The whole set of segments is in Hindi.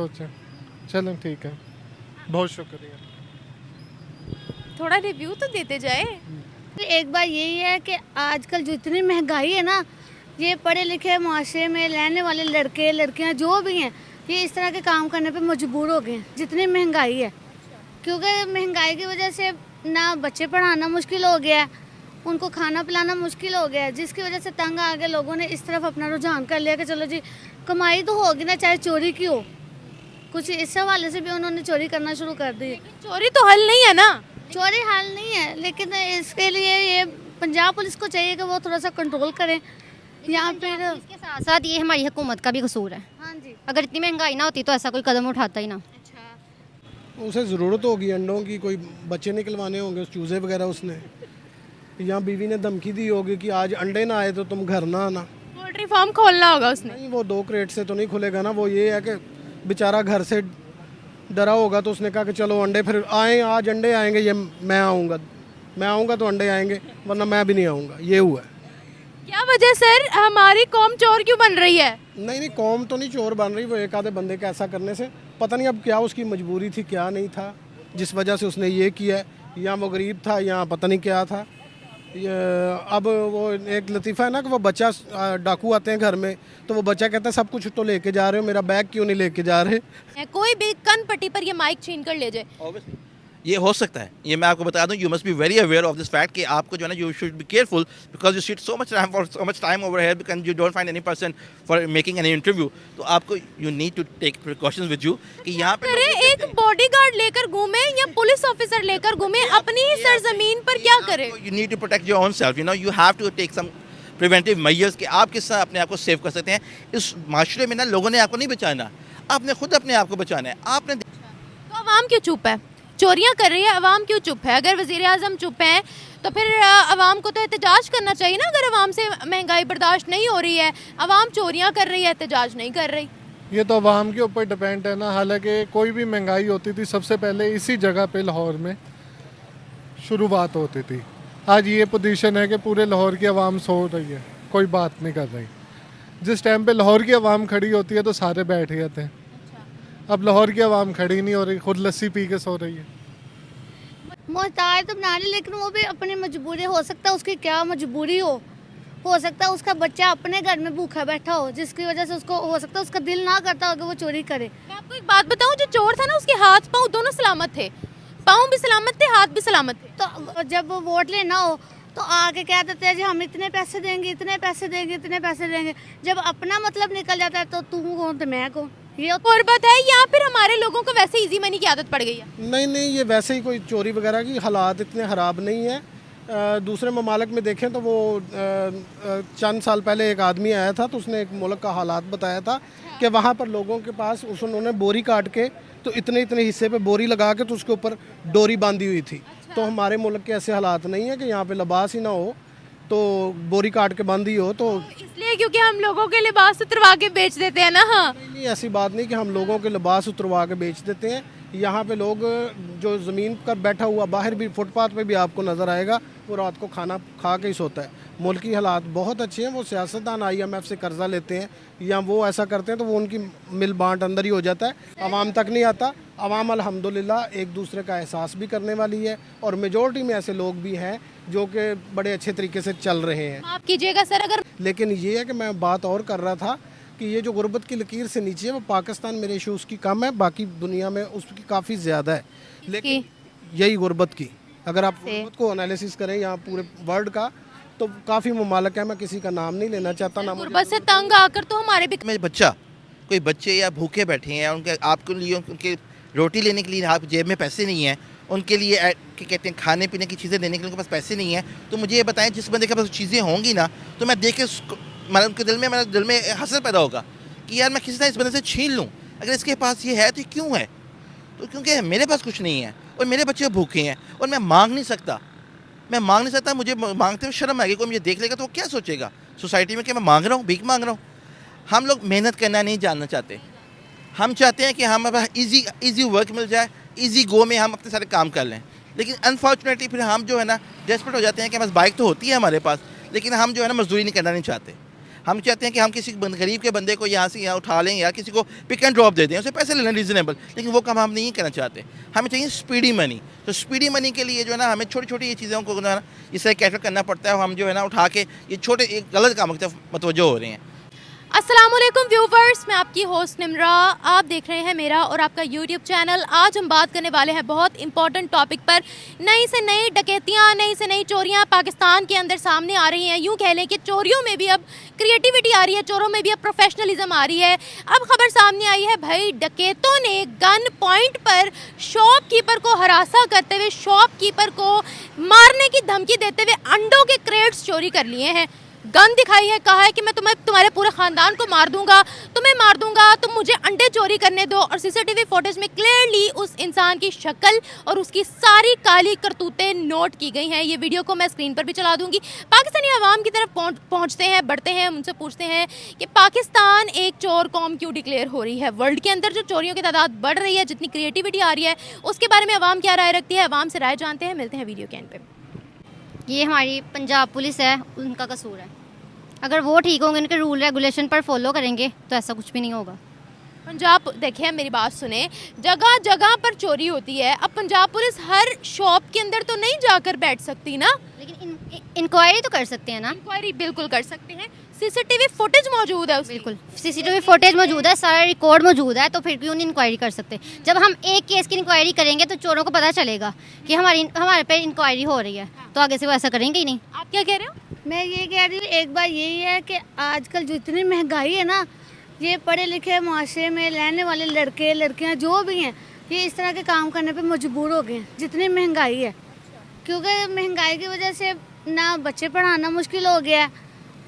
सोचा। चलें ठीक है, बहुत शुक्रिया। थोड़ा रिव्यू तो देते जाए। एक बात यही है कि आजकल जो इतनी महंगाई है ना, ये पढ़े लिखे माशरे में रहने वाले लड़के लड़कियां जो भी हैं, ये इस तरह के काम करने पे मजबूर हो गए हैं जितनी महंगाई है। क्योंकि महंगाई की वजह से ना बच्चे पढ़ाना मुश्किल हो गया है, उनको खाना पिलाना मुश्किल हो गया है, जिसकी वजह से तंग आ गए लोगों ने इस तरफ अपना रुझान कर लिया कि चलो जी कमाई तो होगी ना, चाहे चोरी की हो। कुछ इस हवाले से भी उन्होंने चोरी करना शुरू कर दी। चोरी तो हल नहीं है ना। चोरी हाल नहीं है, लेकिन इसके लिए ये पंजाब पुलिस को चाहिए कि वो थोड़ा सा कंट्रोल करें या फिर इसके साथ साथ ये हमारी हुकूमत का भी कसूर है। हाँ जी। अगर इतनी महंगाई ना होती तो ऐसा कोई कदम उठाता ही ना। उसे ज़रूरत होगी अंडों की, कोई बच्चे निकलवाने होंगे, चूज़े वगैरह उसने, या बीवी ने धमकी दी होगी कि आज अंडे ना आए तो तुम घर ना आना। पोल्ट्री फार्म खोलना होगा उसने। नहीं, वो 2 क्रेट से तो नहीं खुलेगा ना। वो ये है कि बेचारा घर से डरा होगा तो उसने कहा कि चलो अंडे फिर आए, आज अंडे आएंगे, ये मैं आऊँगा तो अंडे आएंगे, वरना मैं भी नहीं आऊँगा। ये हुआ है। क्या वजह सर, हमारी कौम चोर क्यों बन रही है? नहीं, कौम तो नहीं चोर बन रही, वो एक आधे बंदे का ऐसा करने से पता नहीं अब क्या उसकी मजबूरी थी क्या नहीं था जिस वजह से उसने ये किया है, या वो गरीब था या पता नहीं क्या था। ये अब वो एक लतीफ़ा है ना कि वो बच्चा डाकू आते हैं घर में तो वो बच्चा कहता है सब कुछ तो लेके जा रहे हो, मेरा बैग क्यों नहीं लेके जा रहे। कोई भी कन पट्टी पर ये माइक छीन कर ले जाए। ये हो सकता है, ये मैं आपको बता दूं, you must be very aware of this fact कि आपको जो है ना you should be careful because you sit so much time over here because you don't find any person for making any interview. तो आपको you need to take precautions with you कि यहाँ पे करे एक बॉडीगार्ड लेकर घूमे या पुलिस ऑफिसर लेकर घूमे, अपनी ही सरजमीन पर क्या करे? You need to protect your own self, you know you have to take some preventive measures कि आप किस तरह अपने आप को सेव कर सकते हैं। इस माशरे में ना लोगों ने आपको नहीं बचाना, आपने खुद अपने आप को बचाना है। आपने तो अवाम क्यों चुप है? चोरियां कर रही है, अवाम क्यों चुप है? अगर वज़ीर आज़म चुप हैं तो फिर अवाम को तो एहतजाज करना चाहिए ना। अगर अवाम से महंगाई बर्दाश्त नहीं हो रही है, अवाम चोरियां कर रही है, एहतजाज नहीं कर रही। ये तो अवाम के ऊपर डिपेंड है ना। हालांकि कोई भी महंगाई होती थी सबसे पहले इसी जगह पे लाहौर में शुरुआत होती थी। आज ये पोजीशन है कि पूरे लाहौर की आवाम सो रही है, कोई बात नहीं कर रही। जिस टाइम पे लाहौर की आवाम खड़ी होती है तो सारे बैठ गए थे। अब लाहौर की आवाम खड़ी नहीं हो रही, खुद लस्सी पी के सो रही है। मोहताज तो बना ली, लेकिन वो भी अपनी मजबूरी, हो सकता है उसकी क्या मजबूरी हो सकता है उसका बच्चा अपने घर में भूखा बैठा हो, जिसकी वजह से उसको हो सकता है उसका दिल ना करता हो कि वो चोरी करे। मैं आपको एक बात बताऊं, जो चोर था ना उसके हाथ पाँव दोनों सलामत थे, पाँव भी सलामत थे, हाथ भी सलामत थे। तो जब वोट लेना हो तो आके कह देते हैं जी हम इतने पैसे देंगे, इतने पैसे देंगे, इतने पैसे देंगे। जब अपना मतलब निकल जाता है तो तू कौन तो मैं कौन। ये गुर्बत है या फिर हमारे लोगों को वैसे इजी मनी की आदत पड़ गई है? नहीं, ये वैसे ही कोई चोरी वगैरह की हालात इतने ख़राब नहीं है। दूसरे ममालिक में देखें तो वो चंद साल पहले एक आदमी आया था तो उसने एक मुल्क का हालात बताया था कि वहाँ पर लोगों के पास उन्होंने बोरी काट के तो इतने इतने हिस्से पे बोरी लगा के तो उसके ऊपर डोरी बांधी हुई थी। तो हमारे मुल्क के ऐसे हालात नहीं है कि यहाँ पे लिबास ही ना हो तो बोरी काट के बांधी हो। तो इसलिए क्योंकि हम लोगों के लिबास उतरवा के बेच देते हैं ना। हाँ, नहीं, ऐसी बात नहीं कि हम लोगों के लिबास उतरवा के बेच देते हैं। यहाँ पे लोग जो ज़मीन पर बैठा हुआ बाहर भी फुटपाथ पे भी आपको नज़र आएगा, वो रात को खाना खा के ही सोता है। मुल्क की हालात बहुत अच्छे हैं। वो सियासतदान IMF से कर्जा लेते हैं या वो ऐसा करते हैं तो वो उनकी मिल बांट अंदर ही हो जाता है, आवाम तक नहीं आता। आवाम अल्हम्दुलिल्लाह एक दूसरे का एहसास भी करने वाली है और मेजॉरिटी में ऐसे लोग भी हैं जो कि बड़े अच्छे तरीके से चल रहे हैं। माफ कीजिएगा सर, अगर लेकिन ये है कि मैं बात और कर रहा था कि ये जो गुर्बत की लकीर से नीचे है वो पाकिस्तान मेरे इशू उसकी कम है, बाकी दुनिया में उसकी काफ़ी ज़्यादा है। लेकिन यही गुर्बत की अगर आप गुर्बत को एनालिसिस करें यहाँ पूरे वर्ल्ड का तो काफ़ी ममालिक है। मैं किसी का नाम नहीं लेना चाहता ना। गुर्बत से तंग आकर तो हमारे भी में बच्चा कोई बच्चे या भूखे बैठे हैं, उनके आपके लिए उनके रोटी लेने के लिए आप जेब में पैसे नहीं हैं, उनके लिए क्या कहते हैं खाने पीने की चीज़ें देने के लिए उनके पास पैसे नहीं है। तो मुझे ये बताएं, जिस बंदे के पास चीज़ें होंगी ना तो मैं देख के मतलब उनके मेरे दिल में हसरत पैदा होगा कि यार मैं किसी तरह इस बंदे से छीन लूँ। अगर इसके पास ये है तो क्यों है? तो क्योंकि मेरे पास कुछ नहीं है और मेरे बच्चे भूखे हैं और मैं मांग नहीं सकता। मुझे मांगते हुए शर्म आएगी। कोई मुझे देख लेगा तो वो क्या सोचेगा सोसाइटी में कि मैं मांग रहा हूँ, भीख मांग रहा हूँ। हम लोग मेहनत करना नहीं जानना चाहते। हम चाहते हैं कि हम इजी वर्क मिल जाए, इजी गो में हम अपने सारे काम कर लें। लेकिन अनफॉर्चुनेटली फिर हम जो है ना डेस्परेट हो जाते हैं कि बस बाइक तो होती है हमारे पास, लेकिन हम जो है ना मजदूरी नहीं करना नहीं चाहते। हम चाहते हैं कि हम किसी गरीब के बंदे को यहाँ से यहाँ उठा लें या किसी को पिक एंड ड्रॉप दे दें, उसे पैसे ले लें रीज़नेबल, लेकिन वो काम हम नहीं करना चाहते। हमें चाहिए स्पीडी मनी। तो स्पीडी मनी के लिए जो है ना हमें छोटी छोटी ये चीज़ों को ना इससे कैटर करना पड़ता है। हम जो है ना उठा के ये छोटे एक गलत कामों की तरफ मतवज्जो हो रहे हैं। अस्सलाम वालेकुम व्यूवर्स, मैं आपकी होस्ट निमरा, आप देख रहे हैं मेरा और आपका यूट्यूब चैनल। आज हम बात करने वाले हैं बहुत इंपॉर्टेंट टॉपिक पर। नई से नई डकैतियाँ, नई से नई चोरियाँ पाकिस्तान के अंदर सामने आ रही हैं। यूँ कह लें कि चोरियों में भी अब क्रिएटिविटी आ रही है, चोरों में भी अब प्रोफेशनलिज्म आ रही है। अब खबर सामने आई है भाई, डकैतों ने गन पॉइंट पर शॉपकीपर को हरासा करते हुए, शॉपकीपर को मारने की धमकी देते हुए अंडों के क्रेट्स चोरी कर लिए हैं। गन दिखाई है, कहा है कि मैं तुम्हारे पूरे ख़ानदान को मार दूंगा, तुम्हें मार दूंगा, तुम मुझे अंडे चोरी करने दो। और सीसीटीवी फुटेज में क्लियरली उस इंसान की शक्ल और उसकी सारी काली करतूतें नोट की गई हैं। ये वीडियो को मैं स्क्रीन पर भी चला दूंगी। पाकिस्तानी आवाम की तरफ पहुंचते हैं, बढ़ते हैं, उनसे पूछते हैं कि पाकिस्तान एक चोर कौम क्यों डिक्लेयर हो रही है। वर्ल्ड के अंदर जो चोरियों की तादाद बढ़ रही है, जितनी क्रिएटिविटी आ रही है, उसके बारे में आवाम क्या राय रखती है, आवाम से राय जानते हैं। मिलते हैं वीडियो के एंड पे। ये हमारी पंजाब पुलिस है, उनका कसूर है। अगर वो ठीक होंगे, उनके रूल रेगुलेशन पर फॉलो करेंगे तो ऐसा कुछ भी नहीं होगा। पंजाब, देखिए मेरी बात सुने, जगह जगह पर चोरी होती है। अब पंजाब पुलिस हर शॉप के अंदर तो नहीं जाकर बैठ सकती ना, लेकिन इंक्वायरी तो कर सकते हैं ना। इंक्वायरी बिल्कुल कर सकते हैं। सीसीटीवी फुटेज मौजूद है उसकी। बिल्कुल सीसीटीवी फुटेज मौजूद है, सारा रिकॉर्ड मौजूद है, तो फिर क्यों नहीं इंक्वायरी कर सकते। जब हम एक केस की इंक्वायरी करेंगे तो चोरों को पता चलेगा कि हमारे पे इंक्वायरी हो रही है, तो आगे से वो ऐसा करेंगे ही नहीं। आप क्या कह रहे हो? मैं ये कह रही हूँ, एक बार यही है कि आजकल जो इतनी महंगाई है ना, ये पढ़े लिखे माशरे में रहने वाले लड़के लड़कियाँ जो भी हैं, ये इस तरह के काम करने पे मजबूर हो गए हैं, जितनी महंगाई है। क्योंकि महंगाई की वजह से ना बच्चे पढ़ाना मुश्किल हो गया है,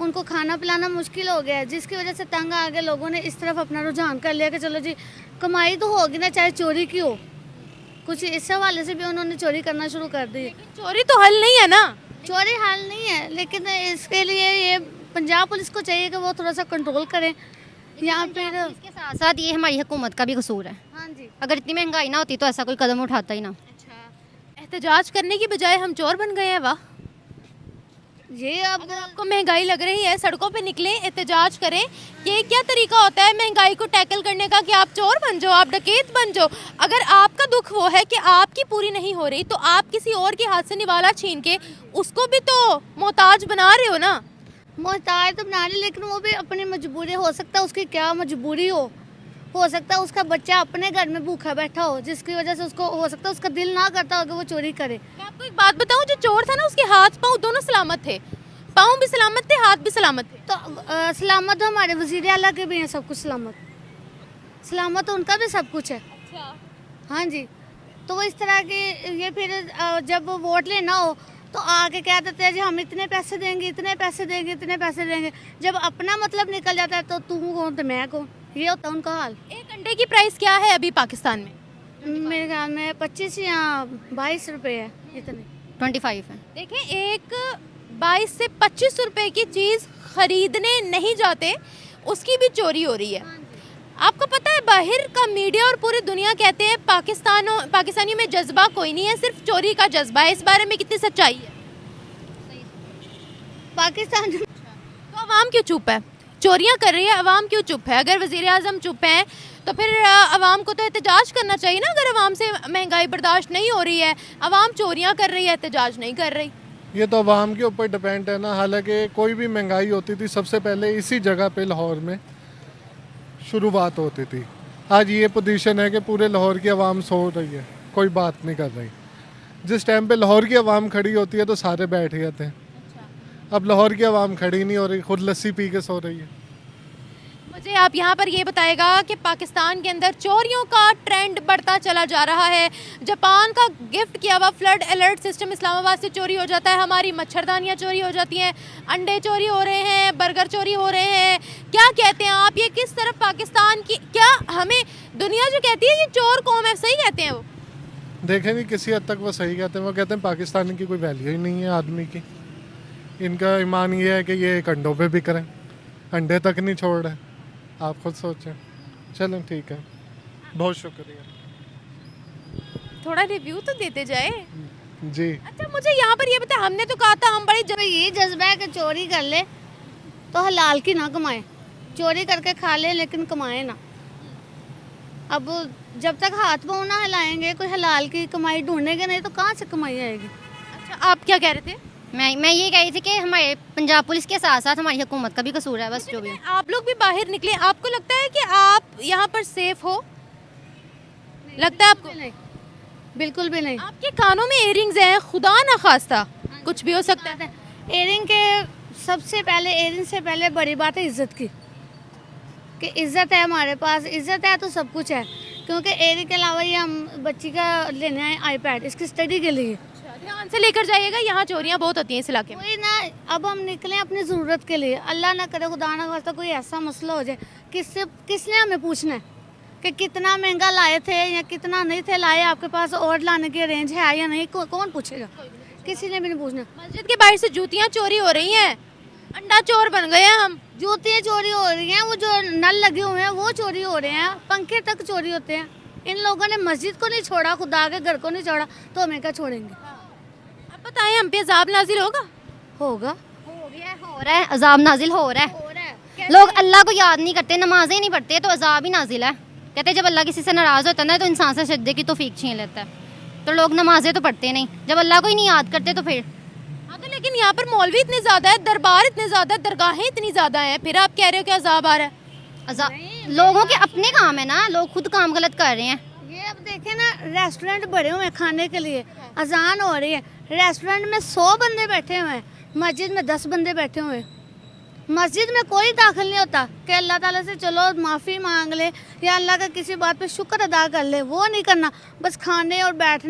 उनको खाना पिलाना मुश्किल हो गया है, जिसकी वजह से तंग आ गए लोगों ने इस तरफ अपना रुझान कर लिया कि चलो जी कमाई तो होगी ना, चाहे चोरी की हो। कुछ इस हवाले से भी उन्होंने चोरी करना शुरू कर दी। चोरी तो हल नहीं है ना, चोरी हाल नहीं है, लेकिन इसके लिए ये पंजाब पुलिस को चाहिए कि वो थोड़ा सा कंट्रोल करें यहाँ पे। इसके साथ साथ ये हमारी हुकूमत का भी कसूर है। हाँ जी, अगर इतनी महंगाई ना होती तो ऐसा कोई कदम उठाता ही ना। एहतजाज करने की बजाय हम चोर बन गए हैं। वाह, ये अब आपको महंगाई लग रही है, सड़कों पे निकलें, एहतजाज करें। ये क्या तरीका होता है महंगाई को टैकल करने का कि आप चोर बन जाओ, आप डकैत बन जाओ? अगर आपका दुख वो है कि आपकी पूरी नहीं हो रही, तो आप किसी और के हाथ से निवाला छीन के उसको भी तो मोहताज बना रहे हो ना। मोहताज तो बना रही, लेकिन वो भी अपनी मजबूरी, हो सकता है उसकी क्या मजबूरी हो सकता है उसका बच्चा अपने घर में भूखा बैठा हो, जिसकी वजह से उसको हो सकता है उसका दिल ना करता हो कि वो चोरी करे। मैं आपको एक बात बताऊं, जो चोर था ना, उसके हाथ पाँव दोनों सलामत थे, पाँव भी सलामत थे, हाथ भी सलामत थे। तो सलामत तो हमारे वजीर आला के भी हैं, सब कुछ सलामत, सलामत तो उनका भी सब कुछ है। हाँ जी, तो वो इस तरह के ये फिर जब वोट लेना हो तो आके कह देते हैं जी हम इतने पैसे देंगे, इतने पैसे देंगे, इतने पैसे देंगे। जब अपना मतलब निकल जाता है तो तू कौन तो मैं कौन, ये होता है उनका हाल। एक अंडे की प्राइस क्या है अभी पाकिस्तान में? मेरे ख्याल में 25 या 22 रुपये है, इतने 25 है। देखें, एक 22 से 25 रुपए की चीज़ खरीदने नहीं जाते, उसकी भी चोरी हो रही है। आपको पता है, बाहर का मीडिया और पूरी दुनिया कहते हैं पाकिस्तानियों में जज्बा कोई नहीं है, सिर्फ चोरी का जज्बा है। इस बारे में कितनी सच्चाई है? पाकिस्तान तो अवाम क्यों चुप है? चोरियां कर रही है, अवाम क्यों चुप है? अगर वज़ीर आज़म चुप हैं तो फिर अवाम को तो एहतजाज करना चाहिए ना। अगर अवाम से महंगाई बर्दाश्त नहीं हो रही है, अवाम चोरियां कर रही है, एहतजाज नहीं कर रही। ये तो अवाम के ऊपर डिपेंड है ना। हालांकि कोई भी महंगाई होती थी सबसे पहले इसी जगह पे लाहौर में शुरुआत होती थी। आज ये पोजीशन है कि पूरे लाहौर की आवाम सो रही है, कोई बात नहीं कर रही। जिस टाइम पे लाहौर की आवाम खड़ी होती है तो सारे बैठ गए थे। अब लाहौर की आवाम खड़ी नहीं हो रही, खुद लस्सी पी के सो रही है। मुझे आप यहाँ पर ये बताएगा कि पाकिस्तान के अंदर चोरियों का ट्रेंड बढ़ता चला जा रहा है। जापान का गिफ्ट किया हुआ फ्लड अलर्ट सिस्टम इस्लामाबाद से चोरी हो जाता है, हमारी मच्छरदानियाँ चोरी हो जाती हैं, अंडे चोरी हो रहे हैं, बर्गर चोरी हो रहे हैं। क्या कहते हैं आप, ये किस तरफ पाकिस्तान की, क्या हमें दुनिया जो कहती है ये चोर कौम है, सही कहते हैं वो? देखें नहीं, किसी हद तक वो सही कहते हैं। वो कहते हैं पाकिस्तान की कोई वैल्यू ही नहीं है आदमी की। इनका ईमान ये है कि ये एक अंडों पे बिक रहे हैं, अंडे तक नहीं छोड़ रहे। आप खुद सोचें। चलें ठीक है, बहुत शुक्रिया। थोड़ा रिव्यू तो देते जाए जी। अच्छा मुझे यहाँ पर ये बता, हमने तो कहा था हम बड़ी तो ये जज्बा है कि चोरी कर ले, तो हलाल की ना कमाए, चोरी करके खा ले लेकिन कमाए ना। अब जब तक हाथ पाँव ना हिलाएंगे, कोई हलाल की कमाई ढूंढेंगे नहीं तो कहाँ से कमाई आएगी। अच्छा, आप क्या कह रहे थे? मैं ये कह रही थी कि हमारे पंजाब पुलिस के साथ साथ हमारी हुकूमत का भी कसूर है, बस जो भी है। आप लोग भी बाहर निकले, आपको लगता है कि आप यहाँ पर सेफ हो? लगता है आपको? नहीं, बिल्कुल भी नहीं। आपके कानों में इयरिंग्स हैं, खुदा ना खास्ता कुछ भी हो सकता है। एयरिंग के सबसे पहले, एयरिंग से पहले बड़ी बात है इज्जत की, कि इज्जत है हमारे पास, इज्जत है तो सब कुछ है। क्योंकि एयरिंग के अलावा ये हम बच्ची का लेने आए आईपैड इसकी स्टडी के लिए। ध्यान से लेकर जाइएगा, यहाँ चोरियाँ बहुत होती हैं इस इलाके में। कोई ना, अब हम निकले अपनी ज़रूरत के लिए, अल्लाह ना करे खुदा ना खास्ता कोई ऐसा मसला हो जाए, किसने हमें पूछना है कि कितना महंगा लाए थे या कितना नहीं थे लाए, आपके पास और लाने की रेंज है या नहीं, कौन पूछेगा? किसी ने भी नहीं पूछना। मस्जिद के बाहर से जूतियाँ चोरी हो रही हैं, अंडा चोर बन गए हैं हम। जूतियाँ चोरी हो रही हैं, वो जो नल लगे हुए हैं वो चोरी हो रहे हैं, पंखे तक चोरी होते हैं। इन लोगों ने मस्जिद को नहीं छोड़ा, खुदा के घर को नहीं छोड़ा, तो हमें क्या छोड़ेंगे? अब बताएं, हम पे अजाब नाजिल होगा? होगा, हो रहा है, अजाब नाजिल हो रहा है। लोग अल्लाह को याद नहीं करते, नमाजें नहीं पढ़ते, तो अजाब ही नाजिल है। कहते हैं जब अल्लाह किसी से नाराज़ होता है ना तो इंसान से सजदे की तौफीक छीन लेता है। तो लोग नमाजें तो पढ़ते नहीं, जब अल्लाह को ही नहीं याद करते तो फिर। हाँ, तो लेकिन यहाँ पर मौलवी इतने ज़्यादा है, दरबार इतने ज़्यादा है, दरगाहें इतनी ज़्यादा हैं, फिर आप कह रहे हो कि अजाब आ रहा है? अजाब लोगों के अपने काम है ना, लोग खुद काम गलत कर रहे हैं। ये अब देखें ना, रेस्टोरेंट बड़े हुए हैं खाने के लिए, अजान हो रही है, रेस्टोरेंट में 100 बंदे बैठे हुए हैं, मस्जिद में 10 बंदे बैठे हुए हैं। मस्जिद में कोई दाखिल नहीं होता कि अल्लाह ताला से चलो माफ़ी मांग ले या अल्लाह का किसी बात पे शुक्र अदा कर ले, वो नहीं करना। बस खाने और बैठ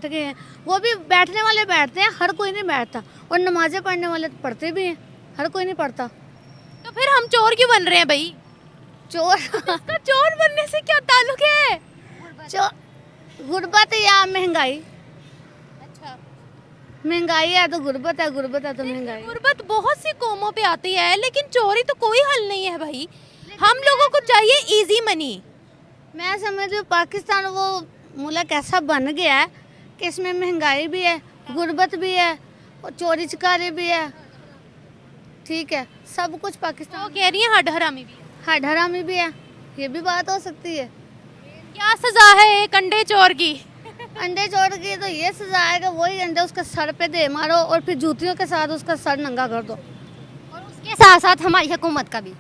गए हैं, वो भी बैठने वाले बैठते हैं, हर कोई नहीं बैठता। और नमाज़ें पढ़ने वाले तो पढ़ते भी हैं, हर कोई नहीं पढ़ता। तो फिर हम चोर क्यों बन रहे हैं भाई? चोर तो चोर बनने से क्या ताल्लुक है? गुर्बत या महंगाई, अच्छा, महंगाई है तो गुर्बत है, गुर्बत है तो महंगाई। गुर्बत बहुत सी कौमों पे आती है, लेकिन चोरी तो कोई हल नहीं है भाई। हम लोगों को चाहिए इजी मनी। मैं समझती हूँ पाकिस्तान वो मुल्क ऐसा बन गया है कि इसमें महंगाई भी है, गुर्बत भी है और चोरी चकारी भी है। ठीक है, सब कुछ तो पाकिस्तान कह रही है हड हरामी भी है। हड हरामी भी है, ये भी बात हो सकती है। क्या सजा है एक अंडे चोर की? अंडे चोर की तो ये सजा है कि वही अंडे उसके सर पे दे मारो और फिर जूतियों के साथ उसका सर नंगा कर दो। और उसके साथ साथ हमारी हुकूमत का भी,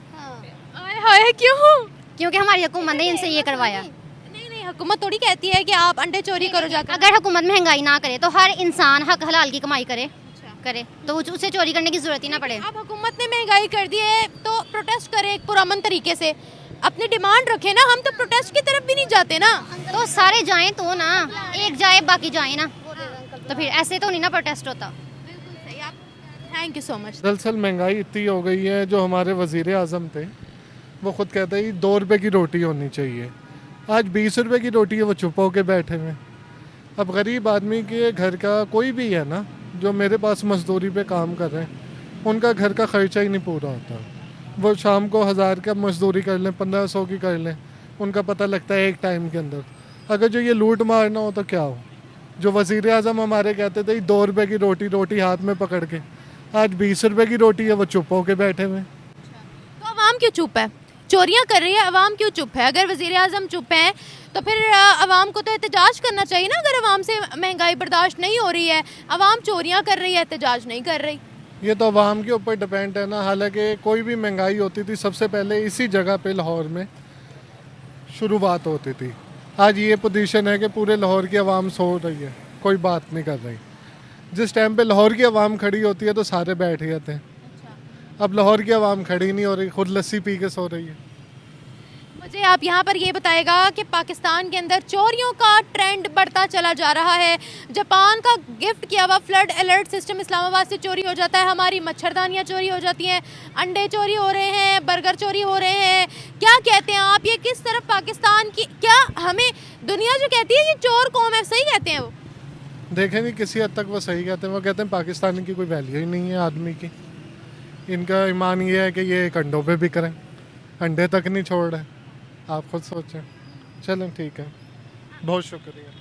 आए हाय, क्यों? क्योंकि हमारी हुकूमत ने इनसे ये करवाया। नहीं नहीं, हुकूमत थोड़ी कहती है कि आप अंडे चोरी करो जाकर। अगर हुकूमत महंगाई ना करे तो हर इंसान हक हलाल की कमाई करे तो उसे चोरी करने की जरूरत ही ना पड़े। अब हुकूमत ने महंगाई कर दी है तो प्रोटेस्ट करें एक पुरअमन तरीके से, अपनी डिमांड रखें ना। हम तो प्रोटेस्ट की तरफ भी नहीं जाते ना। तो सारे जाएं तो ना, एक जाए बाकी जाए ना, तो फिर ऐसे तो नहीं ना प्रोटेस्ट होता। Thank you so much. दरअसल महंगाई इतनी हो गई है, जो हमारे वज़ीर आज़म थे वो खुद कहते हैं 2 रुपये की रोटी होनी चाहिए, आज 20 रुपये की रोटी है, वो चुप होके बैठे हुए। अब गरीब आदमी के घर का कोई भी है ना, जो मेरे पास मजदूरी पे काम कर रहे हैं, उनका घर का खर्चा ही नहीं पूरा होता। वो शाम को 1000 का मजदूरी कर लें, 1500 की कर लें, उनका पता लगता है एक टाइम के अंदर। अगर जो ये लूट मारना हो तो क्या हो? जो वज़ीर आज़म हमारे कहते थे 2 रुपये की रोटी हाथ में पकड़ के, आज 20 रुपये की रोटी है, वो चुप होके बैठे हुए। तो अवाम क्यों चुप है? चोरियां कर रही है, अवाम क्यों चुप है? अगर वज़ीर आज़म चुप हैं तो फिर अवाम को तो एहतजाज करना चाहिए ना। अगर अवाम से महंगाई बर्दाश्त नहीं हो रही है, अवाम चोरियां कर रही है, एहतजाज नहीं कर रही। ये तो अवाम के ऊपर डिपेंड है ना। हालांकि कोई भी महंगाई होती थी सबसे पहले इसी जगह पे लाहौर में शुरुआत होती थी। आज ये पोजीशन है कि पूरे लाहौर की आवाम सो रही है, कोई बात नहीं कर रही। जिस टाइम पे लाहौर की आवाम खड़ी होती है तो सारे बैठ गए थे। अब लाहौर की आवाम खड़ी नहीं हो रही, खुद लस्सी पी के सो रही है। मुझे आप यहाँ पर ये बताएगा कि पाकिस्तान के अंदर चोरियों का ट्रेंड बढ़ता चला जा रहा है। जापान का गिफ्ट किया हुआ फ्लड अलर्ट सिस्टम इस्लामाबाद से चोरी हो जाता है, हमारी मच्छरदानियाँ चोरी हो जाती हैं, अंडे चोरी हो रहे हैं, बर्गर चोरी हो रहे हैं। क्या कहते हैं आप, ये किस तरफ पाकिस्तान की, क्या हमें दुनिया जो कहती है ये चोर कौम है, सही कहते हैं वो? देखें नहीं, किसी हद तक वो सही कहते हैं। वो कहते हैं पाकिस्तान की कोई वैल्यू ही नहीं है आदमी की। इनका ईमान ये है कि ये एक अंडों पे भी करें, अंडे तक नहीं छोड़ रहे। आप खुद सोचें। चलें ठीक है, बहुत शुक्रिया।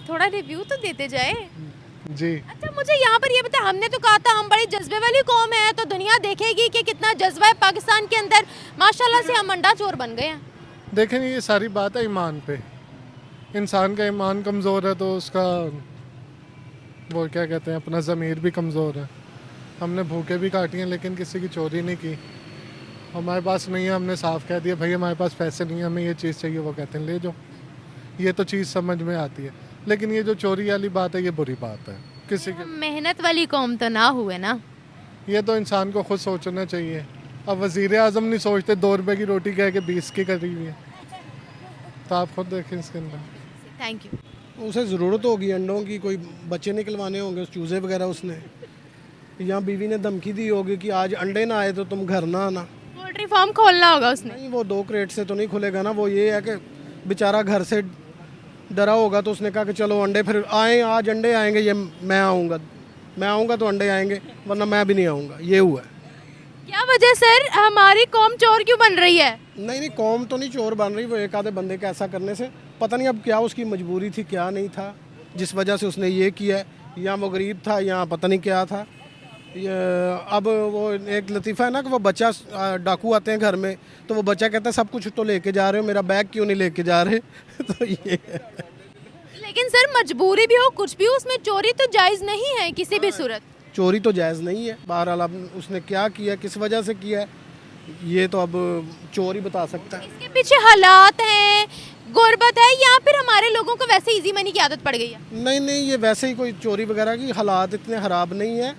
थोड़ा रिव्यू तो देते जाए। जी। अच्छा मुझे यहाँ पर ये बता, हमने तो कहा था हम बड़ी जज्बे वाली कौम है, तो दुनिया देखेगी कि कितना जज्बा है पाकिस्तान के अंदर। माशाल्लाह से हम अंडा चोर बन गए हैं। देखें ये सारी बात है ईमान पे। इंसान का ईमान कमज़ोर है तो उसका वो क्या कहते हैं अपना ज़मीर भी कमज़ोर है। हमने भूखे भी काटी हैं लेकिन किसी की चोरी नहीं की। हमारे पास नहीं है, हमने साफ कह दिया भाई हमारे पास पैसे नहीं है, हमें ये चीज़ चाहिए, वो कहते हैं ले जाओ। ये तो चीज़ समझ में आती है, लेकिन ये जो चोरी वाली बात है ये बुरी बात है किसी की। मेहनत वाली कौम तो ना हुए ना। ये तो इंसान को खुद सोचना चाहिए। अब वज़ीर आज़म नहीं सोचते 2 रुपए की रोटी कह के 20 की करी हुई है, तो आप खुद देखें इसके अंदर। Thank you. उसे ज़रूरत होगी अंडों की, कोई बच्चे निकलवाने होंगे, चूज़े वगैरह उसने, या बीवी ने धमकी दी होगी कि आज अंडे ना आए तो तुम घर ना आना। पोल्ट्री फार्म खोलना होगा उसने। नहीं, वो 2 क्रेट से तो नहीं खुलेगा ना। वो ये है कि बेचारा घर से डरा होगा तो उसने कहा कि चलो अंडे फिर आए, आज अंडे आएंगे, ये मैं आऊँगा तो अंडे आएंगे, वरना मैं भी नहीं आऊँगा। ये हुआ है। क्या वजह सर हमारी कौम चोर क्यों बन रही है? नहीं, कौम तो नहीं चोर बन रही, वो एक आधे बंदे के ऐसा करने से पता नहीं अब क्या उसकी मजबूरी थी क्या नहीं था जिस वजह से उसने ये किया है। या वो गरीब था या पता नहीं क्या था। अब वो एक लतीफ़ा है ना कि वो बच्चा डाकू आते हैं घर में तो वो बच्चा कहता है सब कुछ तो लेके जा रहे हो, मेरा बैग क्यों नहीं लेके जा रहे। तो ये लेकिन सर मजबूरी भी हो कुछ भी हो, उसमें चोरी तो जायज़ नहीं है किसी भी सूरत। चोरी तो जायज़ नहीं है। बहरहाल अब उसने क्या किया, किस वजह से किया है, ये तो अब चोर ही बता सकता है। इसके पीछे हालात हैं, गुर्बत है, या फिर हमारे लोगों को वैसे इजी मनी की आदत पड़ गई है? नहीं, ये वैसे ही कोई चोरी वगैरह की हालात इतने ख़राब नहीं है।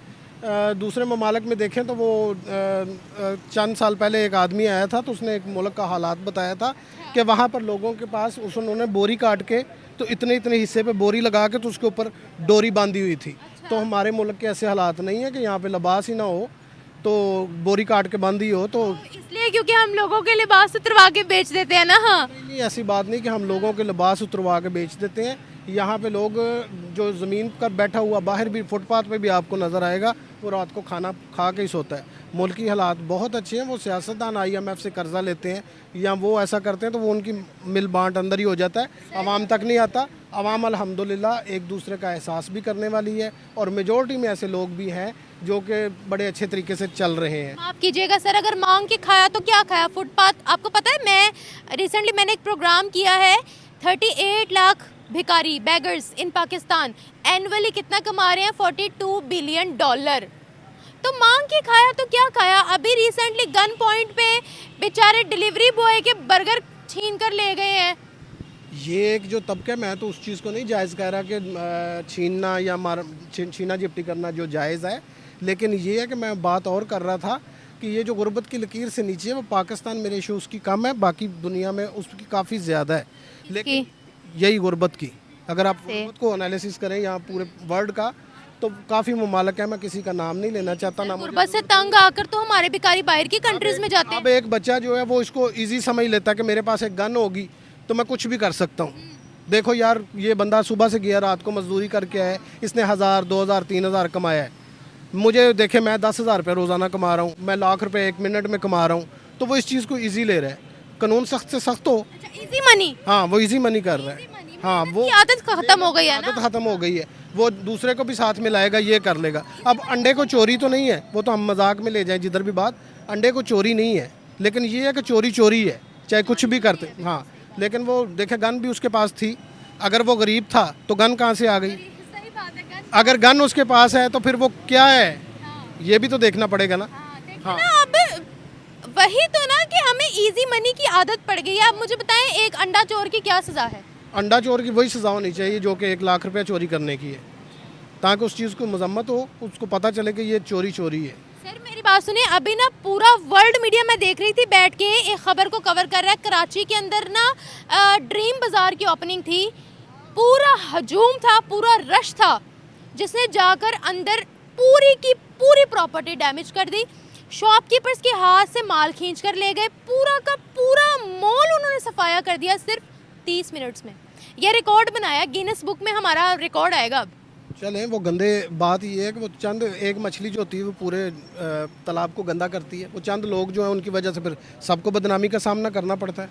दूसरे ममालिक में देखें तो वो चंद साल पहले एक आदमी आया था तो उसने एक मुल्क का हालात बताया था कि वहाँ पर लोगों के पास उन्होंने बोरी काट के तो इतने हिस्से पे बोरी लगा के तो उसके ऊपर डोरी बांधी हुई थी। तो हमारे मुल्क के ऐसे हालात नहीं है कि यहाँ पे लिबास ही ना हो तो बोरी काट के बांधी हो। तो इसलिए क्योंकि हम लोगों के लिबास उतरवा के बेच देते हैं ना। हाँ नहीं, ऐसी बात नहीं कि हम लोगों के लिबास उतरवा के बेच देते हैं। यहाँ पे लोग जो ज़मीन पर बैठा हुआ बाहर भी फुटपाथ पे भी आपको नज़र आएगा, वो रात को खाना खा के ही सोता है। मुल्क की हालात बहुत अच्छे हैं। वो सियासतदान IMF से कर्जा लेते हैं या वो ऐसा करते हैं तो वो उनकी मिल बांट अंदर ही हो जाता है, आवाम तक नहीं आता। आवाम अल्हम्दुलिल्लाह एक दूसरे का एहसास भी करने वाली है और मेजॉरिटी में ऐसे लोग भी हैं जो कि बड़े अच्छे तरीके से चल रहे हैं। माफ़ कीजिएगा सर, अगर मांग के खाया तो क्या खाया? फुटपाथ। आपको पता है मैं रिसेंटली मैंने एक प्रोग्राम किया है, 38 लाख भिखारी बेगर्स इन पाकिस्तान एनुअली कितना कमा रहे हैं? $42 बिलियन। तो मांग के खाया तो क्या खाया? अभी रिसेंटली गन पॉइंट पे बेचारे डिलीवरी बॉय के बर्गर छीन कर ले गए हैं। ये एक जो तबका है, मैं तो उस चीज़ को नहीं जायज़ कह रहा कि छीनना या छीना झपटी करना जो जायज़ है, लेकिन ये है कि मैं बात और कर रहा था कि ये जो गुर्बत की लकीर से नीचे है वो पाकिस्तान में रेशो उसकी कम है, बाकी दुनिया में उसकी काफ़ी ज़्यादा है। लेकिन यही गुर्बत की अगर आप गुर्बत को एनालिसिस करें यहाँ पूरे वर्ल्ड का तो काफ़ी ममालिक है, मैं किसी का नाम नहीं लेना चाहता ना। गुर्बत से तंग आकर तो हमारे भिखारी बाहर की कंट्रीज में जाते हैं। अब एक बच्चा जो है वो इसको इजी समझ लेता है कि मेरे पास एक गन होगी तो मैं कुछ भी कर सकता हूँ। देखो यार, ये बंदा सुबह से गया, रात को मजदूरी करके आया, इसने 1000, 2000, 3000 कमाया है। मुझे देखे मैं 10,000 रुपये रोज़ाना कमा रहा हूँ, मैं लाख रुपए 1 मिनट में कमा रहा हूँ, तो वो इस चीज़ को ईजी ले रहा है। कानून सख्त से सख्त हो, इजी मनी। हाँ वो इजी मनी कर रहा है। हाँ वो आदत खत्म हो गई है ना। आदत खत्म हो गई है, वो दूसरे को भी साथ में लाएगा, ये कर लेगा। अब अंडे को चोरी तो नहीं है, वो तो हम मजाक में ले जाएं जिधर भी बात, अंडे को चोरी नहीं है, लेकिन ये है कि चोरी है, चाहे कुछ भी करते। हाँ लेकिन वो देखे गन भी उसके पास थी, अगर वो गरीब था तो गन कहाँ से आ गई? अगर गन उसके पास है तो फिर वो क्या है, ये भी तो देखना पड़ेगा ना। हाँ अब वही तो ना कि हमें इजी मनी की आदत पड़ गई है। अब मुझे बताएं एक अंडा चोर की क्या सज़ा है? अंडा चोर की वही सज़ा होनी चाहिए जो कि 1 लाख रुपया चोरी करने की है, ताकि उस चीज़ को मजम्मत हो, उसको पता चले कि ये चोरी है। सर मेरी बात सुनिए, अभी ना पूरा वर्ल्ड मीडिया में देख रही थी बैठ के, एक खबर को कवर कर रहा है। कराची के अंदर ना ड्रीम बाज़ार की ओपनिंग थी, पूरा हजूम था, पूरा रश था, जिसने जाकर अंदर पूरी की पूरी प्रॉपर्टी डैमेज कर दी। शॉपकीपर्स के हाथ से माल खींच कर ले गए, पूरा का पूरा मॉल उन्होंने सफाया कर दिया सिर्फ 30 मिनट्स में। यह रिकॉर्ड बनाया, गिनेस बुक में हमारा रिकॉर्ड आएगा अब। चलें, वो गंदे बात ये है कि वो चंद एक मछली जो होती है वो पूरे तालाब को गंदा करती है। वो चंद लोग जो हैं उनकी वजह से फिर सबको बदनामी का सामना करना पड़ता है।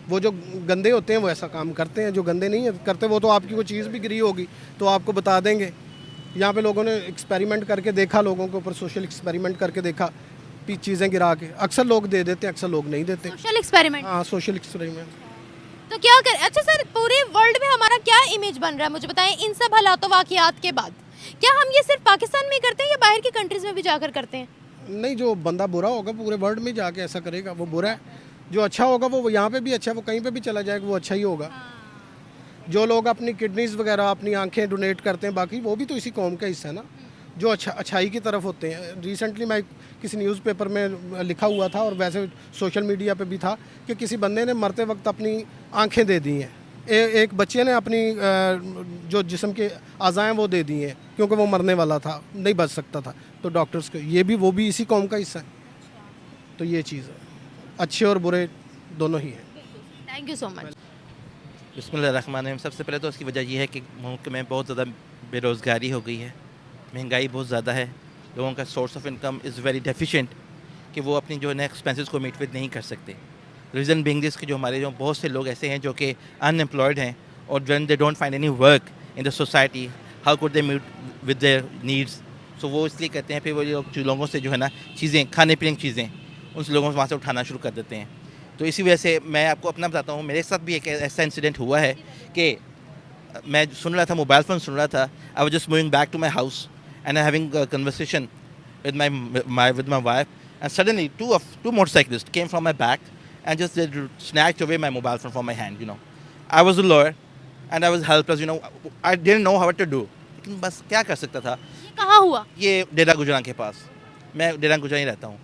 वो जो गंदे होते हैं वो ऐसा काम करते हैं, जो गंदे नहीं करते वो तो आपकी वो चीज़ भी गिरी होगी तो आपको बता देंगे यहाँ पे लोगों ने एक्सपेरिमेंट करके देखा, लोगों के ऊपर सोशल एक्सपेरिमेंट करके देखा, चीज़ें गिरा के। अक्सर लोग दे देते हैं, अक्सर लोग नहीं देते। Social experiment. हाँ, सोशल एक्सपेरिमेंट। तो क्या कर, अच्छा सर, पूरे वर्ल्ड में हमारा क्या इमेज बन रहा है, मुझे बताएं, इन सब हालातों वाकयात के बाद? क्या हम ये सिर्फ पाकिस्तान में ही करते हैं या बाहर की कंट्रीज में भी जाकर करते हैं? नहीं, जो बंदा बुरा होगा पूरे वर्ल्ड में जाके ऐसा करेगा वो बुरा है, जो अच्छा होगा वो यहाँ पे भी अच्छा है, वो कहीं पे भी चला जाएगा वो अच्छा ही होगा। जो लोग अपनी किडनीज वगैरह, अपनी आंखें डोनेट करते हैं, बाकी वो भी तो इसी कौम का हिस्सा है ना, जो अच्छाई की तरफ होते हैं। रिसेंटली मैं किसी न्यूज़पेपर में लिखा हुआ था और वैसे सोशल मीडिया पे भी था कि किसी बंदे ने मरते वक्त अपनी आंखें दे दी हैं, एक बच्चे ने अपनी जो जिस्म के अज़ाएँ वो दे दी हैं क्योंकि वो मरने वाला था, नहीं बच सकता था, तो डॉक्टर्स को ये भी, वो भी इसी कौम का हिस्सा है। तो ये चीज़ है, अच्छे और बुरे दोनों ही हैं। Thank you so much. बिस्मिल्लाहिर्रहमानिर्रहीम। सबसे पहले तो उसकी वजह यह है कि मुल्क में बहुत ज़्यादा बेरोज़गारी हो गई है, महंगाई बहुत ज़्यादा है, लोगों का source of income is very deficient कि वो अपनी जो है ना एक्सपेंसेस को मीट विद नहीं कर सकते। रीज़न बिंग दिस कि जो हमारे जो बहुत से लोग ऐसे हैं जो कि अनएम्प्लॉयड हैं और when they don't find any work in the society, how could they meet with their needs. So वो इसलिए कहते हैं, फिर वो जो लोगों से जो है ना चीज़ें, खाने पीने की चीज़ें, उन लोगों से वहाँ से उठाना शुरू कर देते हैं। तो इसी वजह से मैं आपको अपना बताता हूँ, मेरे साथ भी एक ऐसा इंसिडेंट हुआ है कि मैं सुन रहा था, मोबाइल फ़ोन सुन रहा था, I was just moving back to my house and I'm having a conversation with my wife, and suddenly two motorcyclists came from my back and just they snatched away my mobile phone from my hand. You know, I was a lawyer and I was helpless. You know, I didn't know what to do. लेकिन बस क्या कर सकता था। ये कहाँ हुआ? ये डेरा गुजरां के पास, मैं डेरा गुजरां ही रहता हूँ,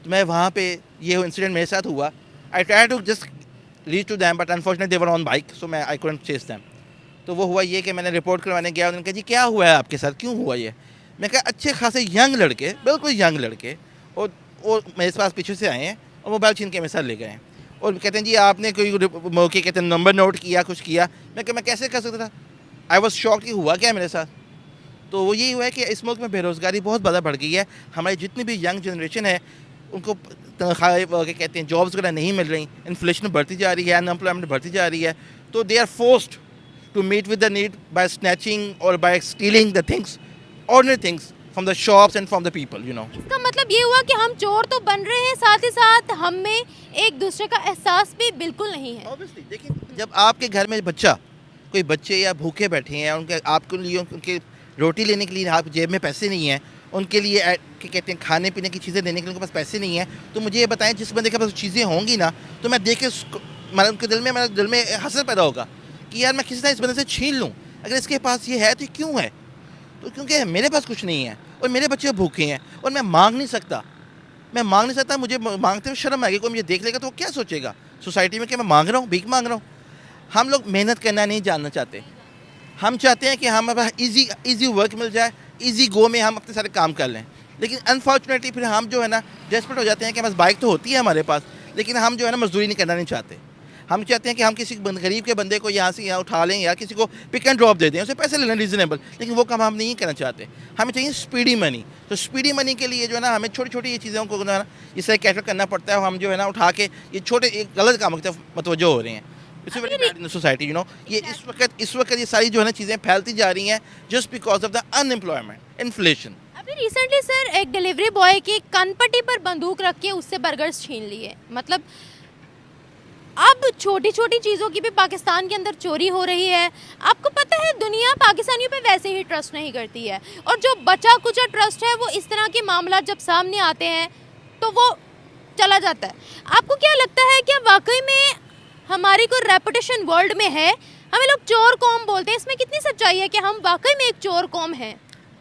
तो मैं वहाँ पे ये इंसिडेंट मेरे साथ हुआ। I tried to just reach to them, but unfortunately they were on bike, so I couldn't chase them. तो वो हुआ ये कि मैंने रिपोर्ट करवाने गया, उन्होंने कहा जी क्या हुआ है आपके साथ, क्यों हुआ ये? मैं कहा अच्छे खासे यंग लड़के, बिल्कुल यंग लड़के, और मेरे पास पीछे से आए हैं और मोबाइल छीन के मेरे साथ ले गए हैं और कहते हैं जी आपने कोई मौके, कहते हैं नंबर नोट किया, कुछ किया। मैं कहा मैं कैसे कर सकता था? आई वॉज शॉक कि हुआ क्या मेरे साथ। तो वो यही हुआ है कि इस मुल्क में बेरोज़गारी बहुत ज़्यादा बढ़ गई है। हमारी जितनी भी यंग जनरेशन है उनको तनख्वाह कहते हैं जॉब्स वगैरह नहीं मिल रही, इन्फ्लेशन बढ़ती जा रही है, अनएम्प्लॉयमेंट बढ़ती जा रही है, तो they are forced to meet with the need by snatching और by stealing the things, ordinary things from the shops and from the people, you know. इसका मतलब ये हुआ कि हम चोर तो बन रहे हैं, साथ ही साथ हम में एक दूसरे का एहसास भी बिल्कुल नहीं है। Obviously, देखिए जब आपके घर में कोई बच्चे या भूखे बैठे हैं, उनके आपके लिए उनके रोटी लेने के लिए आप जेब में पैसे नहीं हैं, उनके लिए कहते हैं खाने पीने की चीज़ें देने के लिए उनके पास पैसे नहीं हैं, तो मुझे ये बताएं जिस बंदे के पास चीज़ें होंगी ना, तो मैं देख के उनके मेरे दिल में हसरत पैदा होगा कि यार मैं किसी तरह इस बंदे से छीन लूँ, अगर इसके पास ये है तो क्यों है? तो क्योंकि मेरे पास कुछ नहीं है और मेरे बच्चे भूखे हैं और मैं मांग नहीं सकता, मुझे मांगते हुए शर्म आएगी, कोई मुझे देख लेगा तो वो क्या सोचेगा सोसाइटी में कि मैं मांग रहा हूँ, भीख मांग रहा हूँ। हम लोग मेहनत करना नहीं जानना चाहते, हम चाहते हैं कि हमें इजी वर्क मिल जाए, इजी गो में हम अपने सारे काम कर लें, लेकिन अनफॉर्चुनेटली फिर हम जो है ना डेस्परेट हो जाते हैं कि बस बाइक तो होती है हमारे पास, लेकिन हम जो है ना मजदूरी नहीं करना नहीं चाहते। हम चाहते हैं कि हम किसी गरीब के बंदे को यहाँ से यहाँ उठा लें या किसी को पिक एंड ड्रॉप दे दें, उसे पैसे लेना रीज़नेबल, लेकिन वो काम हम नहीं करना चाहते। हमें चाहिए स्पीडी मनी। तो स्पीडी मनी के लिए जो है ना हमें छोटी छोटी ये चीज़ों को ना इस तरह कैटर करना पड़ता है, हम जो है ना उठा के ये छोटे एक गलत कामों की तरफ मतवज्जो हो रहे हैं। It's very bad in society, you know. ये इस वक्त ये सारी जो है ना चीज़ें फैलती जा रही हैं just because of the unemployment, inflation. अभी रिसेंटली सर एक डिलीवरी बॉय की कनपट्टी पर बंदूक रख के उससे बर्गर्स छीन लिए। मतलब अब छोटी छोटी चीज़ों की भी पाकिस्तान के अंदर चोरी हो रही है। आपको पता है दुनिया पाकिस्तानियों पे वैसे ही ट्रस्ट नहीं करती है, और जो बचा कुचा ट्रस्ट है वो इस तरह के मामला जब सामने आते हैं तो वो चला जाता है। आपको क्या लगता है क्या वाकई में हमारी कोई रेपुटेशन वर्ल्ड में है? हमें लोग चोर कौम बोलते हैं, इसमें कितनी सच्चाई है कि हम वाकई में एक चोर कौम हैं?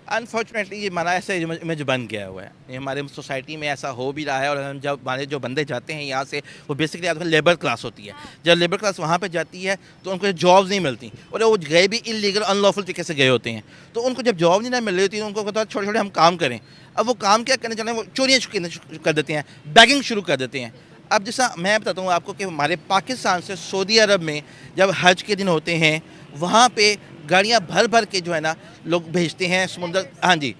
अनफॉर्चुनेटली ये हमारा ऐसा इमेज बन गया हुआ है, ये हमारे सोसाइटी में ऐसा हो भी रहा है। और हम जब हमारे जो बंदे जाते हैं यहाँ से, वो बेसिकली आपका लेबर क्लास होती है। जब लेबर क्लास वहाँ पे जाती है तो उनको जॉब्स नहीं मिलती, और वो गए भी इलीगल अनलॉफुल तरीके से गए होते हैं। तो उनको जब जॉब नहीं मिल रही होती, उनको कहता है छोटे छोटे हम काम करें। अब वो काम क्या करने चले, वो चोरियाँ शुरू कर देते हैं, बैगिंग शुरू कर देते हैं। अब जैसा मैं बताता हूँ आपको कि हमारे पाकिस्तान से सऊदी अरब में जब हज के दिन होते हैं, वहाँ पे गाड़ियाँ भर भर के जो है ना लोग भेजते हैं समुद्र, हाँ जी,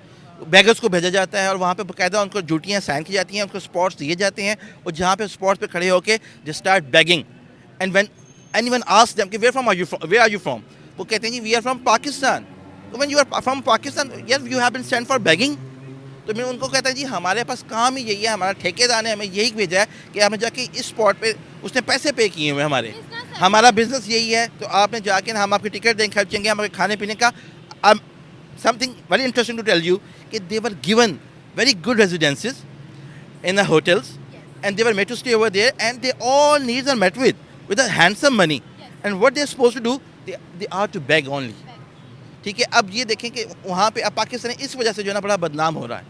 बैगर्स को भेजा जाता है, और वहाँ पे बाकायदा उनको ड्यूटियाँ साइन की जाती हैं, उनको स्पॉट्स दिए जाते हैं, और जहाँ पे स्पॉट्स पे खड़े होके they start begging. And when anyone asks them कि वेयर आर यू फ्रॉम, वो कहते हैं जी we are from Pakistan. When you are from Pakistan, yes you have been sent for begging. तो मैं उनको कहता है जी हमारे पास काम ही यही है, हमारा ठेकेदार ने हमें यही भेजा है कि हमें जाके इस स्पॉट पे उसने पैसे पे किए हुए हमारे, हमारा बिजनेस यही है। तो आपने जाके हम आपकी टिकट देंगे, खर्चेंगे, हमारे खाने पीने का। Something very interesting to tell you कि they were given very good residences in the hotels, and they were made to stay over there, and they all needs are met with a handsome money, and what they're supposed to do, they are to beg only। ठीक है, अब ये देखें कि वहाँ पे अब पाकिस्तान इस वजह से जो है ना बड़ा बदनाम हो रहा है।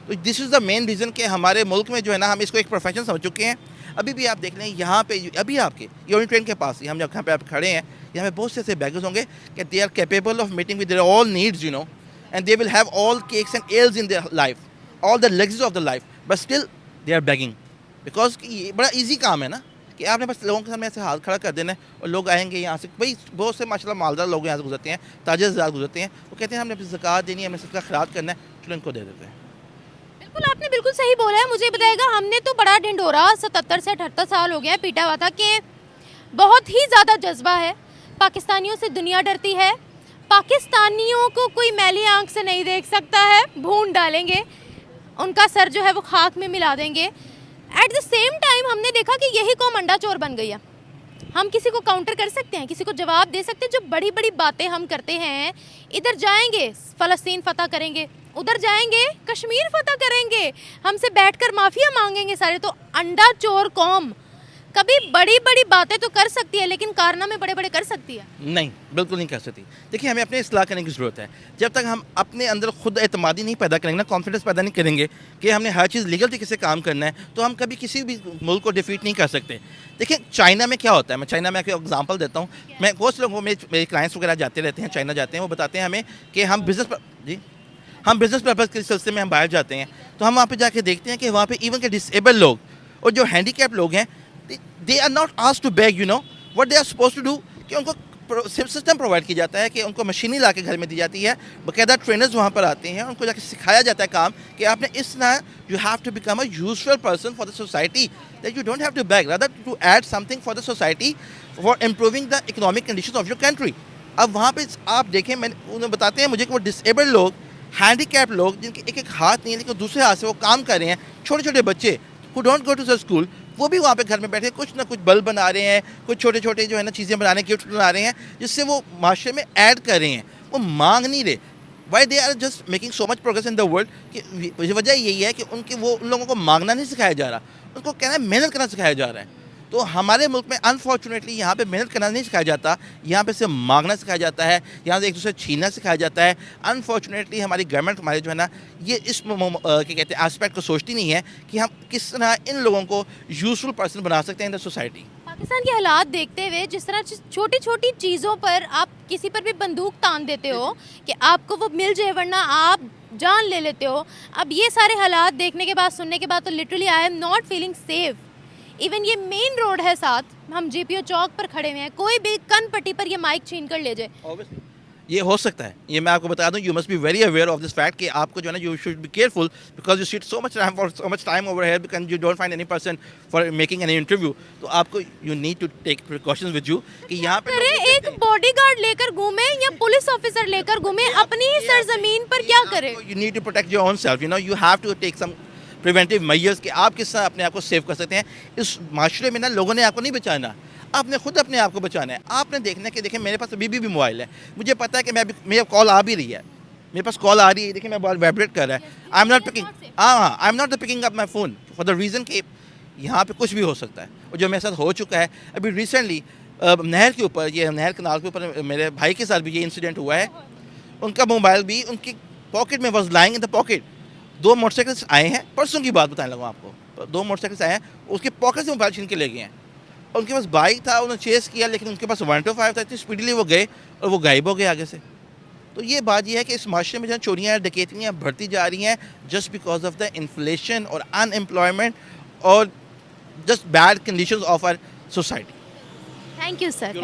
तो this is the main reason कि हमारे मुल्क में जो है ना हम इसको एक प्रोफेशन समझ चुके हैं। अभी भी आप देख लें यहाँ पे, अभी आपके यूनिट ट्रेन के पास ही हम जहाँ पे आप खड़े हैं, यहाँ पे बहुत से ऐसे बैगर्स होंगे कि they are capable of meeting with their all needs, you know, and they will have all cakes and ales in their life, all the luxuries of the life, but still they are begging, because ये बड़ा easy काम है ना कि आपने बस लोगों के सामने ऐसे हाथ खड़ा कर देना है और लोग आएंगे यहाँ से। भाई बहुत से माशाल्लाह मालदार लोग यहाँ से गुजरते हैं, ताजिर गुजरते हैं, वो कहते हैं हमने अपनी ज़कात देनी है, हमें सबका खिरात करना है, चलो इनको दे देते हैं। बिल्कुल, आपने बिल्कुल सही बोला है। मुझे बताएगा, हमने तो बड़ा ढिंढोरा 77 से 78 साल हो गया पीटा हुआ था कि बहुत ही ज़्यादा जज्बा है, पाकिस्तानियों से दुनिया डरती है, पाकिस्तानियों को कोई मैली आंख से नहीं देख सकता है, भून डालेंगे, उनका सर जो है वो खाक में मिला देंगे। एट द सेम टाइम हमने देखा कि यही कौम अंडा चोर बन गई है। हम किसी को काउंटर कर सकते हैं, किसी को जवाब दे सकते हैं। जो बड़ी बड़ी बातें हम करते हैं, इधर जाएंगे फ़लस्तीन फतह करेंगे, उधर जाएंगे कश्मीर फतह करेंगे, हमसे बैठकर माफिया मांगेंगे सारे। तो अंडा चोर कौम कभी बड़ी बड़ी बातें तो कर सकती है, लेकिन कारनामे बड़े बड़े कर सकती है नहीं, बिल्कुल नहीं कर सकती। देखिए, हमें अपने इस्लाह करने की ज़रूरत है। जब तक हम अपने अंदर खुद एतमादी नहीं पैदा करेंगे ना, कॉन्फिडेंस पैदा नहीं करेंगे कि हमने हर चीज़ लीगल तरीके से काम करना है, तो हम कभी किसी भी मुल्क को डिफीट नहीं कर सकते। देखिए, चाइना में क्या होता है, मैं चाइना में आपको एग्जांपल देता हूँ। मैं बहुत से लोगों, मेरे क्लाइंट्स वगैरह जाते रहते हैं, चाइना जाते हैं, वो बताते हैं हमें कि हम बिज़नेस पर्पज़ के सिलसिले में हम बाहर जाते हैं, तो हम वहाँ पर जाके देखते हैं कि वहाँ पर इवन के डिसेबल लोग और जो हैंडीकैप लोग हैं, they are not asked to beg, you know what they are supposed to do, कि उनको सिस्टम प्रोवाइड किया जाता है कि उनको मशीनें ला के घर में दी जाती है, बाकायदा ट्रेनर्स वहाँ पर आते हैं, उनको जाके सिखाया जाता है काम कि आपने इस तरह you have to become a useful person for the society, that you don't have to beg, rather to add something for the society for improving the economic condition of your country. अब वहाँ पे आप देखें, मैंने उन्हें बताते हैं मुझे कि वो डिसेबल्ड लोग, हैंडीकैप लोग जिनके एक एक हाथ नहीं है लेकिन दूसरे हाथ से वो काम कर रहे हैं, छोटे छोटे बच्चे who don't go to the school, वो भी वहाँ पे घर में बैठे कुछ ना कुछ बल्ब बना रहे हैं, कुछ छोटे छोटे जो है ना चीज़ें बना रहे हैं, गिफ्ट बना रहे हैं, जिससे वो माशरे में ऐड कर रहे हैं, वो मांग नहीं रहे। Why they are just making so much progress in the world कि वजह यही है कि उन लोगों को मांगना नहीं सिखाया जा रहा, उनको कहना है मेहनत करना सिखाया जा रहा है। तो हमारे मुल्क में अनफॉर्चुनेटली यहाँ पे मेहनत करना नहीं सिखाया जाता, यहाँ पे सिर्फ मांगना सिखाया जाता है, यहाँ से एक दूसरे छीनना सिखाया जाता है। अनफॉर्चुनेटली हमारी गवर्नमेंट, हमारे जो है ना, ये इस क्या कहते हैं एस्पेक्ट को सोचती नहीं है कि हम किस तरह इन लोगों को यूजफुल पर्सन बना सकते हैं इन द सोसाइटी। पाकिस्तान के हालात देखते हुए जिस तरह छोटी छोटी चीज़ों पर आप किसी पर भी बंदूक तान देते हो कि आपको वो मिल जाए वरना आप जान ले लेते हो, अब ये सारे हालात देखने के बाद, सुनने के बाद तो literally I am not feeling safe. Even ये मेन रोड है, साथ हम जीपीओ चौक पर खड़े हुए हैं, कोई भी कन पट्टी पर ये माइक छीन कर ले जाए। ये हो सकता है, ये मैं आपको बता दूं, you must be very aware of this fact कि आपको जो है ना, you should be careful because you sit so much time over here because you don't find any person for making any interview. तो आपको you need to take precautions with you कि यहाँ पे एक बॉडीगार्ड लेकर घूमे या पुलिस ऑफिसर लेकर घूमे, अपनी ही सरजमीन पर क्या करे। You need to protect your own self, you know, you have to take some preventive measures कि आप किस तरह अपने आप को सेव कर सकते हैं। इस माशरे में ना लोगों ने आपको नहीं बचाना, आपने खुद अपने आप को बचाना है। आपने देखना है कि देखें मेरे पास अभी भी मोबाइल है, मुझे पता है कि मेरी कॉल आ भी रही है, मेरे पास कॉल आ रही है, देखिए मैं मोबाइल वाइब्रेट कर रहा है, I am not picking, I am not picking up my phone for the reason कि यहाँ पे कुछ भी हो सकता है। और जो मेरे साथ हो चुका है अभी रिसेंटली नहर के ऊपर, ये नहर कनाल के ऊपर मेरे भाई के साथ भी ये इंसिडेंट हुआ है। उनका मोबाइल भी उनकी पॉकेट में was lying in the pocket. 2 motorcycles आए हैं, परसों की बात बताने लगा आपको, 2 मोटरसाइकिल्स आए हैं, उसके पॉकेट से मोबाइल छीन के ले गए हैं। उनके पास बाइक था, उन्होंने चेस किया, लेकिन उनके पास 125 था, इतनी स्पीडली वो गए और वो गायब हो गए आगे से। तो ये बात ये है कि इस माशरे में जो चोरियाँ डकैतियाँ बढ़ती जा रही हैं just because of the inflation और अनएम्प्लॉयमेंट और just bad conditions of our society. Thank you sir.